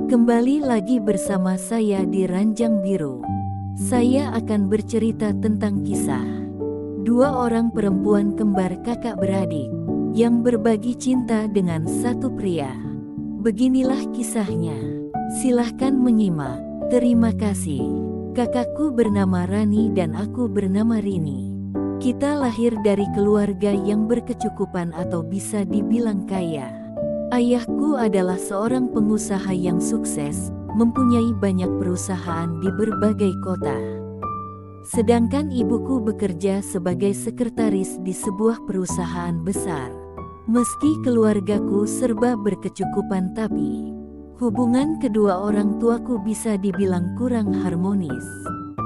Kembali lagi bersama saya di Ranjang Biru. Saya akan bercerita tentang kisah dua orang perempuan kembar kakak beradik yang berbagi cinta dengan satu pria. Beginilah kisahnya. Silahkan menyimak. Terima kasih. Kakakku bernama Rani dan aku bernama Rini. Kita lahir dari keluarga yang berkecukupan atau bisa dibilang kaya. Ayahku adalah seorang pengusaha yang sukses, mempunyai banyak perusahaan di berbagai kota. Sedangkan ibuku bekerja sebagai sekretaris di sebuah perusahaan besar. Meski keluargaku serba berkecukupan, tapi hubungan kedua orang tuaku bisa dibilang kurang harmonis.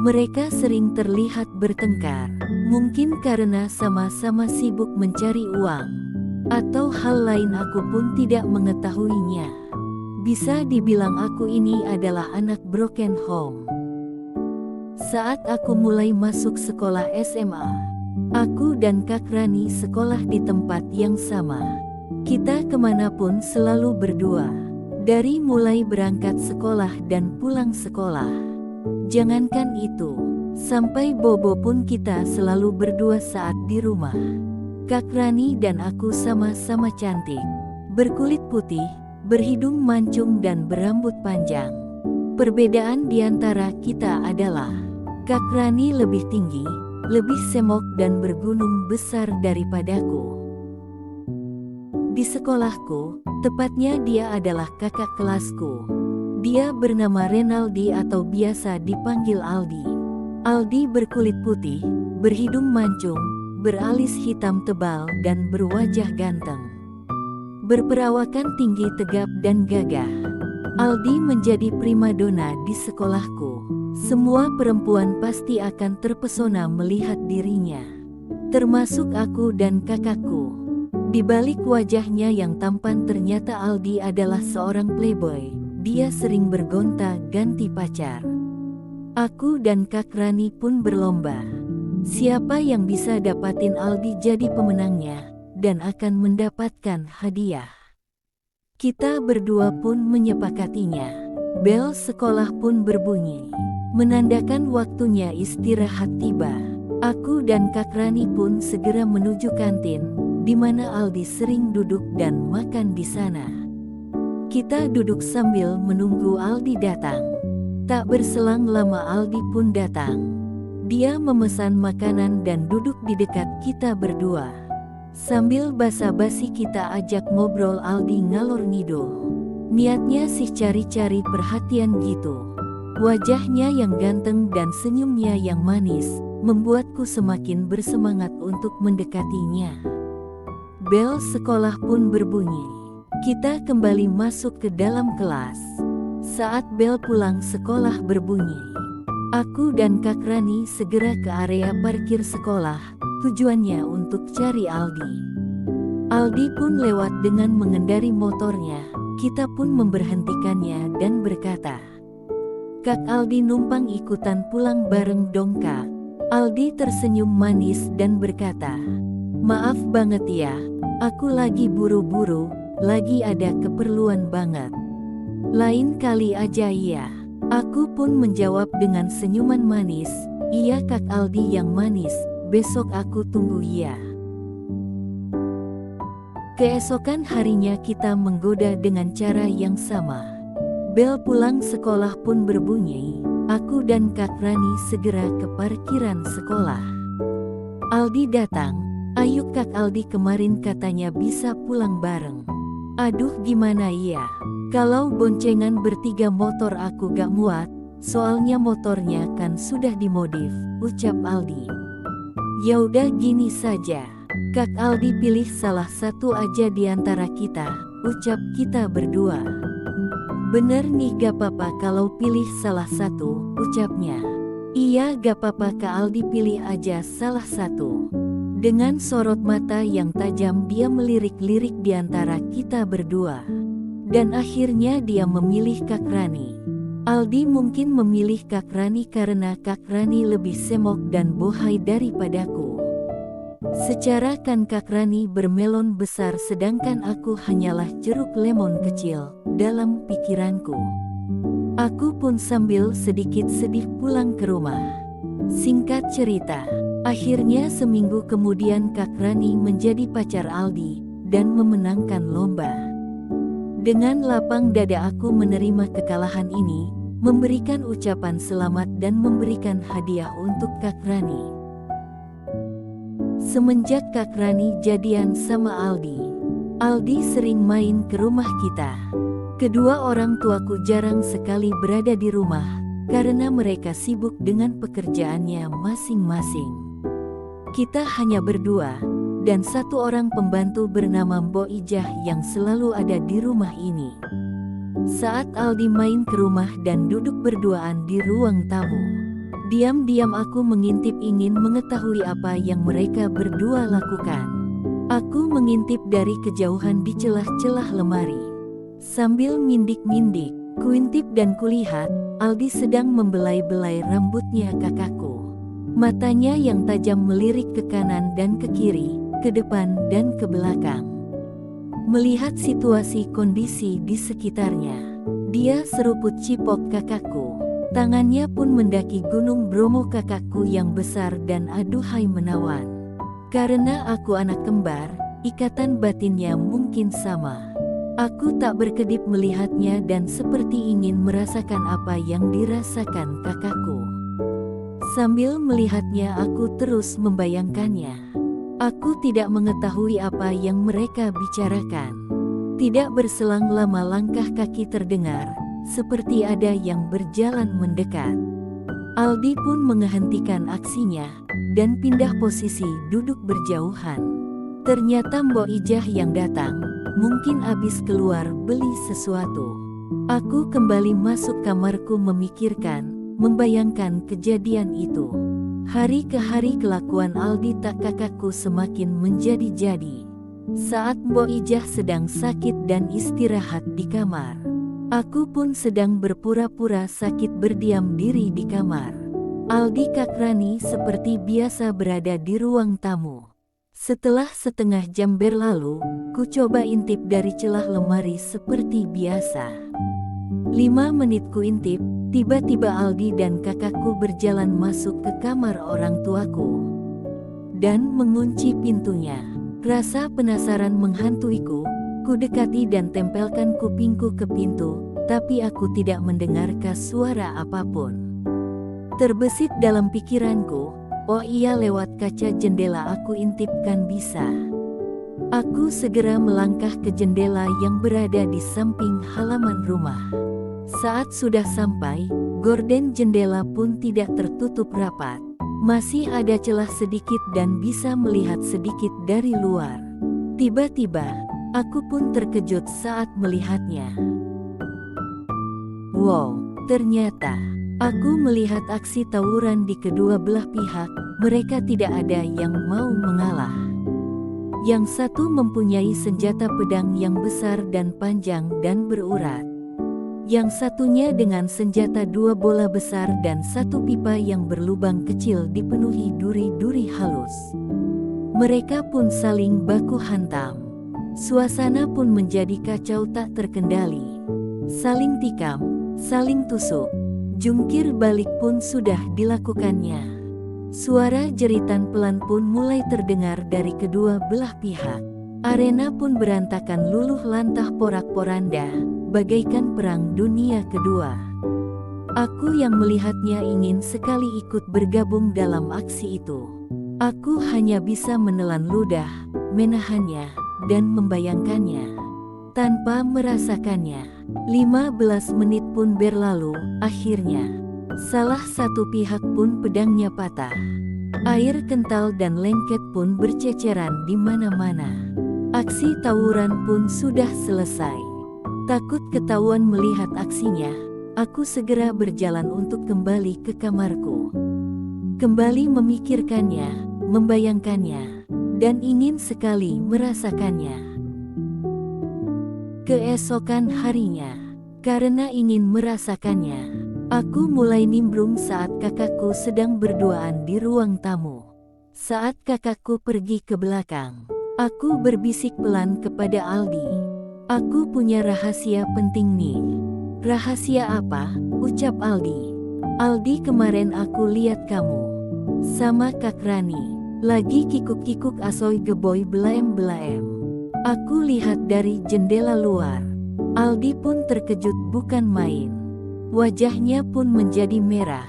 Mereka sering terlihat bertengkar, mungkin karena sama-sama sibuk mencari uang atau hal lain, aku pun tidak mengetahuinya. Bisa dibilang aku ini adalah anak broken home. Saat aku mulai masuk sekolah SMA, aku dan Kak Rani sekolah di tempat yang sama. Kita kemanapun selalu berdua, dari mulai berangkat sekolah dan pulang sekolah. Jangankan itu, sampai bobo pun kita selalu berdua saat di rumah. Kak Rani dan aku sama-sama cantik, berkulit putih, berhidung mancung dan berambut panjang. Perbedaan di antara kita adalah Kak Rani lebih tinggi, lebih semok dan bergunung besar daripadaku. Di sekolahku, tepatnya dia adalah kakak kelasku. Dia bernama Renaldi atau biasa dipanggil Aldi. Aldi berkulit putih, berhidung mancung, beralis hitam tebal dan berwajah ganteng. Berperawakan tinggi, tegap dan gagah. Aldi menjadi primadona di sekolahku. Semua perempuan pasti akan terpesona melihat dirinya, termasuk aku dan kakakku. Di balik wajahnya yang tampan, ternyata Aldi adalah seorang playboy. Dia sering bergonta-ganti pacar. Aku dan Kak Rani pun berlomba. Siapa yang bisa dapatin Aldi jadi pemenangnya, dan akan mendapatkan hadiah. Kita berdua pun menyepakatinya. Bel sekolah pun berbunyi, menandakan waktunya istirahat tiba. Aku dan Kak Rani pun segera menuju kantin, di mana Aldi sering duduk dan makan di sana. Kita duduk sambil menunggu Aldi datang. Tak berselang lama Aldi pun datang. Dia memesan makanan dan duduk di dekat kita berdua. Sambil basa-basi kita ajak ngobrol, Aldi ngalor ngidul. Niatnya sih cari-cari perhatian gitu. Wajahnya yang ganteng dan senyumnya yang manis membuatku semakin bersemangat untuk mendekatinya. Bel sekolah pun berbunyi. Kita kembali masuk ke dalam kelas. Saat bel pulang sekolah berbunyi, aku dan Kak Rani segera ke area parkir sekolah, tujuannya untuk cari Aldi. Aldi pun lewat dengan mengendari motornya, kita pun memberhentikannya dan berkata, "Kak, Aldi numpang ikutan pulang bareng dong Kak." Aldi tersenyum manis dan berkata, "Maaf banget ya, aku lagi buru-buru, lagi ada keperluan banget. Lain kali aja ya." Aku pun menjawab dengan senyuman manis, "Iya Kak Aldi yang manis, besok aku tunggu ya." Keesokan harinya kita menggoda dengan cara yang sama. Bel pulang sekolah pun berbunyi, aku dan Kak Rani segera ke parkiran sekolah. Aldi datang, "Ayo Kak Aldi, kemarin katanya bisa pulang bareng." "Aduh gimana ya? Kalau boncengan bertiga motor aku gak muat, soalnya motornya kan sudah dimodif," ucap Aldi. "Yaudah gini saja, Kak Aldi pilih salah satu aja di antara kita," ucap kita berdua. "Bener nih, gak apa-apa kalau pilih salah satu," ucapnya. "Iya gak apa-apa Kak Aldi, pilih aja salah satu." Dengan sorot mata yang tajam dia melirik-lirik di antara kita berdua. Dan akhirnya dia memilih Kak Rani. Aldi mungkin memilih Kak Rani karena Kak Rani lebih semok dan bohai daripadaku. Secara kan Kak Rani bermelon besar sedangkan aku hanyalah jeruk lemon kecil, dalam pikiranku. Aku pun sambil sedikit sedih pulang ke rumah. Singkat cerita, akhirnya seminggu kemudian Kak Rani menjadi pacar Aldi dan memenangkan lomba. Dengan lapang dada aku menerima kekalahan ini, memberikan ucapan selamat dan memberikan hadiah untuk Kak Rani. Semenjak Kak Rani jadian sama Aldi sering main ke rumah kita. Kedua orang tuaku jarang sekali berada di rumah, karena mereka sibuk dengan pekerjaannya masing-masing. Kita hanya berdua, dan satu orang pembantu bernama Mbok Ijah yang selalu ada di rumah ini. Saat Aldi main ke rumah dan duduk berduaan di ruang tamu, diam-diam aku mengintip ingin mengetahui apa yang mereka berdua lakukan. Aku mengintip dari kejauhan di celah-celah lemari. Sambil mindik-mindik, kuintip dan kulihat, Aldi sedang membelai-belai rambutnya kakakku. Matanya yang tajam melirik ke kanan dan ke kiri, ke depan dan ke belakang. Melihat situasi kondisi di sekitarnya, dia seruput cipok kakakku. Tangannya pun mendaki Gunung Bromo kakakku yang besar dan aduhai menawan. Karena aku anak kembar, ikatan batinnya mungkin sama. Aku tak berkedip melihatnya dan seperti ingin merasakan apa yang dirasakan kakakku. Sambil melihatnya aku terus membayangkannya. Aku tidak mengetahui apa yang mereka bicarakan. Tidak berselang lama langkah kaki terdengar, seperti ada yang berjalan mendekat. Aldi pun menghentikan aksinya, dan pindah posisi duduk berjauhan. Ternyata Mbok Ijah yang datang, mungkin habis keluar beli sesuatu. Aku kembali masuk kamarku memikirkan, membayangkan kejadian itu. Hari ke hari kelakuan Aldi tak kakakku semakin menjadi-jadi. Saat Mbok Ijah sedang sakit dan istirahat di kamar, aku pun sedang berpura-pura sakit berdiam diri di kamar. Aldi Kak Rani seperti biasa berada di ruang tamu. Setelah setengah jam berlalu, ku coba intip dari celah lemari seperti biasa. 5 menit ku intip, tiba-tiba Aldi dan kakakku berjalan masuk ke kamar orang tuaku dan mengunci pintunya. Rasa penasaran menghantuiku, ku dekati dan tempelkan kupingku ke pintu, tapi aku tidak mendengarkan suara apapun. Terbesit dalam pikiranku, oh iya lewat kaca jendela aku intipkan bisa. Aku segera melangkah ke jendela yang berada di samping halaman rumah. Saat sudah sampai, gorden jendela pun tidak tertutup rapat. Masih ada celah sedikit dan bisa melihat sedikit dari luar. Tiba-tiba, aku pun terkejut saat melihatnya. Wow, ternyata aku melihat aksi tawuran di kedua belah pihak. Mereka tidak ada yang mau mengalah. Yang satu mempunyai senjata pedang yang besar dan panjang dan berurat. Yang satunya dengan senjata 2 bola besar dan 1 pipa yang berlubang kecil dipenuhi duri-duri halus. Mereka pun saling baku hantam. Suasana pun menjadi kacau tak terkendali. Saling tikam, saling tusuk, jungkir balik pun sudah dilakukannya. Suara jeritan pelan pun mulai terdengar dari kedua belah pihak. Arena pun berantakan luluh lantah porak-poranda, bagaikan perang dunia kedua. Aku yang melihatnya ingin sekali ikut bergabung dalam aksi itu. Aku hanya bisa menelan ludah, menahannya, dan membayangkannya, tanpa merasakannya. 15 menit pun berlalu, akhirnya salah satu pihak pun pedangnya patah. Air kental dan lengket pun berceceran di mana-mana. Aksi tawuran pun sudah selesai. Takut ketahuan melihat aksinya, aku segera berjalan untuk kembali ke kamarku. Kembali memikirkannya, membayangkannya, dan ingin sekali merasakannya. Keesokan harinya, karena ingin merasakannya, aku mulai nimbrung saat kakakku sedang berduaan di ruang tamu. Saat kakakku pergi ke belakang, aku berbisik pelan kepada Aldi. Aku punya rahasia penting nih. Rahasia apa? Ucap Aldi. Aldi, kemarin aku lihat kamu sama Kak Rani lagi kikuk-kikuk asoy geboy belaem-belaem. Aku lihat dari jendela luar. Aldi pun terkejut bukan main. Wajahnya pun menjadi merah,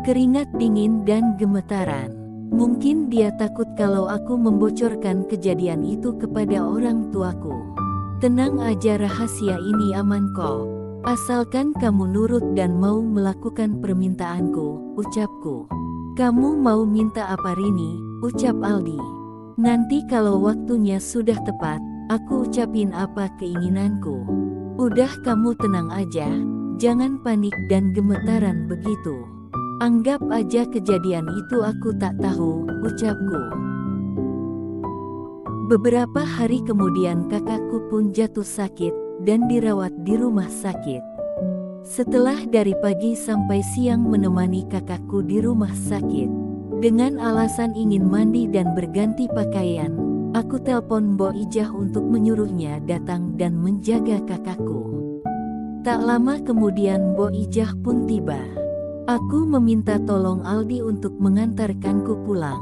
keringat dingin dan gemetaran. Mungkin dia takut kalau aku membocorkan kejadian itu kepada orang tuaku. Tenang aja, rahasia ini aman kok. Asalkan kamu nurut dan mau melakukan permintaanku, ucapku. Kamu mau minta apa Rini? Ucap Aldi. Nanti kalau waktunya sudah tepat, aku ucapin apa keinginanku. Udah, kamu tenang aja, jangan panik dan gemetaran begitu. Anggap aja kejadian itu aku tak tahu, ucapku. Beberapa hari kemudian kakakku pun jatuh sakit dan dirawat di rumah sakit. Setelah dari pagi sampai siang menemani kakakku di rumah sakit, dengan alasan ingin mandi dan berganti pakaian, aku telepon Mbok Ijah untuk menyuruhnya datang dan menjaga kakakku. Tak lama kemudian Mbok Ijah pun tiba. Aku meminta tolong Aldi untuk mengantarkanku pulang.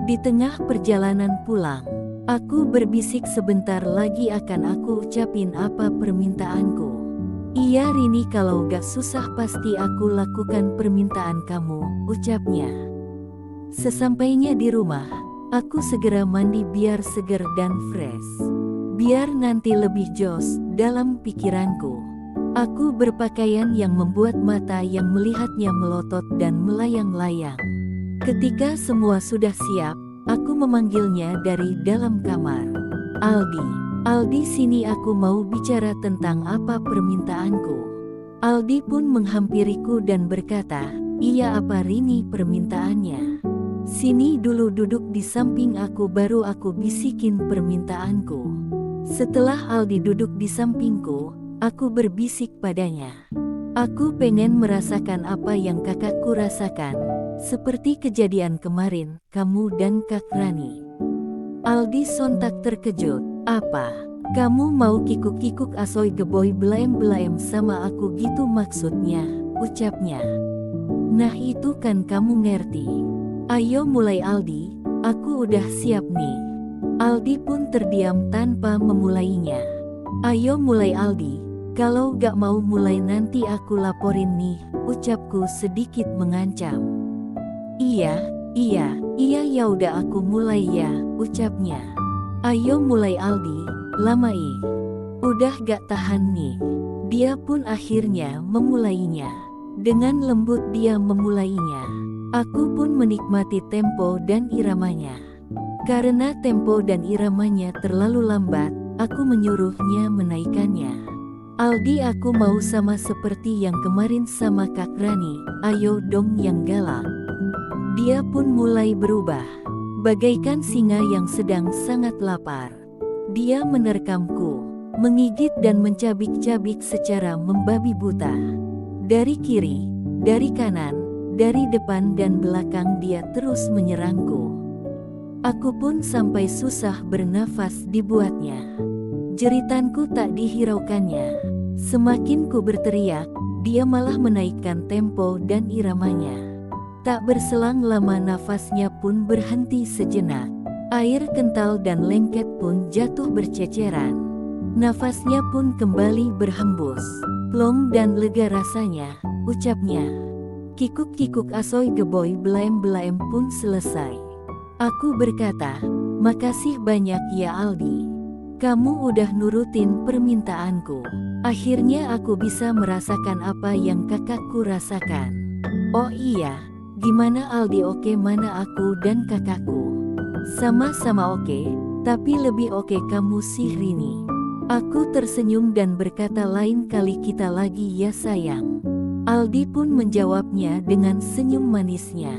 Di tengah perjalanan pulang, aku berbisik, sebentar lagi akan aku ucapin apa permintaanku. Iya Rini, kalau gak susah pasti aku lakukan permintaan kamu, ucapnya. Sesampainya di rumah, aku segera mandi biar segar dan fresh. Biar nanti lebih jos dalam pikiranku. Aku berpakaian yang membuat mata yang melihatnya melotot dan melayang-layang. Ketika semua sudah siap, aku memanggilnya dari dalam kamar. Aldi, Aldi sini, aku mau bicara tentang apa permintaanku. Aldi pun menghampiriku dan berkata, iya apa Rini permintaannya? Sini dulu, duduk di samping aku baru aku bisikin permintaanku. Setelah Aldi duduk di sampingku, aku berbisik padanya. Aku pengen merasakan apa yang kakakku rasakan, seperti kejadian kemarin, kamu dan Kak Rani. Aldi sontak terkejut. Apa? Kamu mau kikuk-kikuk asoy geboy belaem-belaem sama aku gitu maksudnya? Ucapnya. Nah itu kan kamu ngerti. Ayo mulai Aldi, aku udah siap nih. Aldi pun terdiam tanpa memulainya. Ayo mulai Aldi. Kalau gak mau mulai nanti aku laporin nih, ucapku sedikit mengancam. Iya ya udah aku mulai ya, ucapnya. Ayo mulai Aldi, lama ih. Udah gak tahan nih. Dia pun akhirnya memulainya. Dengan lembut dia memulainya. Aku pun menikmati tempo dan iramanya. Karena tempo dan iramanya terlalu lambat, aku menyuruhnya menaikkannya. Aldi, aku mau sama seperti yang kemarin sama Kak Rani, ayo dong yang galak. Dia pun mulai berubah, bagaikan singa yang sedang sangat lapar. Dia menerkamku, menggigit dan mencabik-cabik secara membabi buta. Dari kiri, dari kanan, dari depan dan belakang dia terus menyerangku. Aku pun sampai susah bernafas dibuatnya. Jeritanku tak dihiraukannya. Semakin ku berteriak, dia malah menaikkan tempo dan iramanya. Tak berselang lama nafasnya pun berhenti sejenak. Air kental dan lengket pun jatuh berceceran. Nafasnya pun kembali berhembus. Plong dan lega rasanya, ucapnya. Kikuk-kikuk asoy geboy belaem-belaem pun selesai. Aku berkata, makasih banyak ya Aldi. Kamu udah nurutin permintaanku. Akhirnya aku bisa merasakan apa yang kakakku rasakan. Oh iya, gimana Aldi? Oke, mana aku dan kakakku? Sama-sama oke, tapi lebih oke kamu sih Rini. Aku tersenyum dan berkata, lain kali kita lagi ya sayang. Aldi pun menjawabnya dengan senyum manisnya.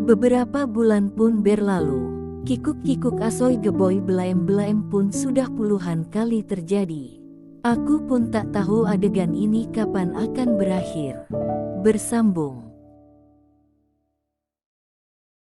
Beberapa bulan pun berlalu. Kikuk-kikuk asoy geboy belaem-belaem pun sudah puluhan kali terjadi. Aku pun tak tahu adegan ini kapan akan berakhir. Bersambung.